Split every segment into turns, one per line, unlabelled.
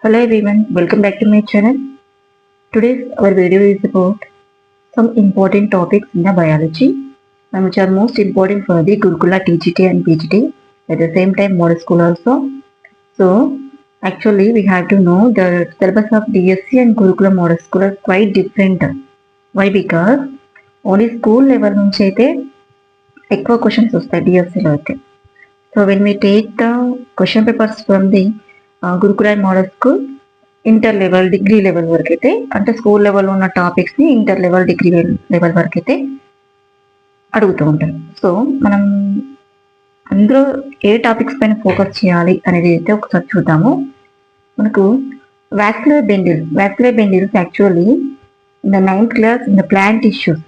Hello everyone, welcome back to my channel. Today's our video is about some important topics in the biology and which are most important for the Gurukula TGT and PGT at the same time model school also. So actually we have to know the syllabus of DSC and Gurukula model school are quite different. Why? Because only school level నుంచి అయితే ఎక్కువ questions వస్తాయి డిఎస్సిలో అయితే. So when we take the question papers from the గురుకుల model school inter level degree level వరకు అయితే అంటే స్కూల్ లెవెల్ ఉన్న టాపిక్స్ని ఇంటర్ లెవెల్ డిగ్రీ లెవెల్ వరకు అయితే అడుగుతూ ఉంటారు. సో మనం అందులో ఏ టాపిక్స్ పైన ఫోకస్ చేయాలి అనేది అయితే ఒకసారి చూద్దాము. మనకు vascular bendils actually in the 9th class in the plant tissues.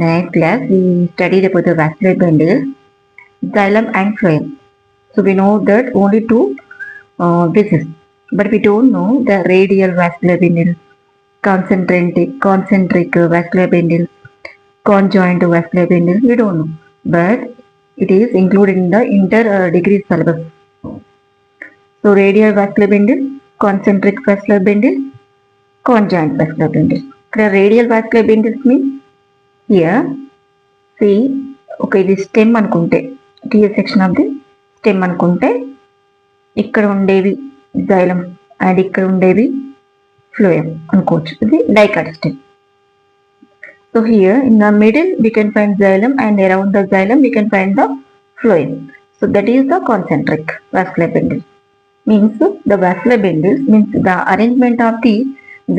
The 9th class we studied about the vascular bendils, xylem and phloem. So we know that only two vessels, but we don't know the radial vascular bundles, concentric vascular bundles, conjoint vascular bundles. We don't know, but it is included in the inter degree syllabus. So radial vascular bundles, concentric vascular bundles, conjoint vascular bundles. Radial vascular bundles means here see okay ఇది stem అనుకుంటే TS section of the stem అనుకుంటే ఇక్కడ ఉండేవి xylem and ఇక్కడ ఉండేవి phloem అనుకోవచ్చు. ఇది dicot stem. So here in the middle we can find xylem and around the xylem we can find the phloem. So that is the concentric vascular bundle. Means the vascular bundles means the arrangement of the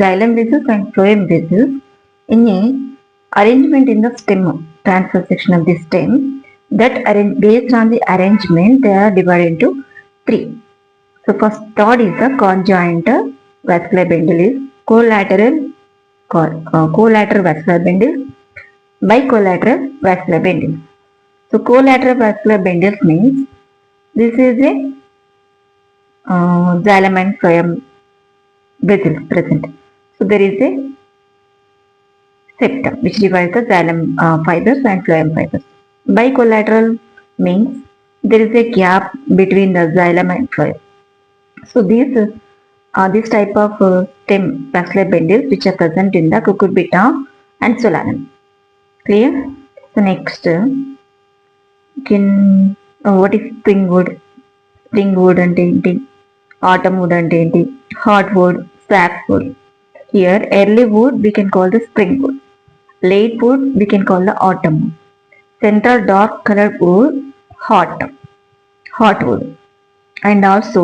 xylem vessels and phloem vessels in a arrangement in the stem, transverse section of the stem. That based on the arrangement they are divided into three. So first third is the conjoint vascular bundle is collateral vascular bundle, bicollateral vascular bundle. So collateral vascular bundles means this is a xylem and phloem vessels present. So there is a septum which divides the xylem fibers and phloem fibers. Bicollateral means there is a gap between the xylem and phloem. So this type of stem vascular bundles which are present in the cucurbita and solanum. Clear? So next what is spring wood? Spring wood and enti, autumn wood and enti, hardwood, sapwood. Here early wood we can call the spring wood. Late wood we can call the autumn wood. Central dark colored wood hot wood, and also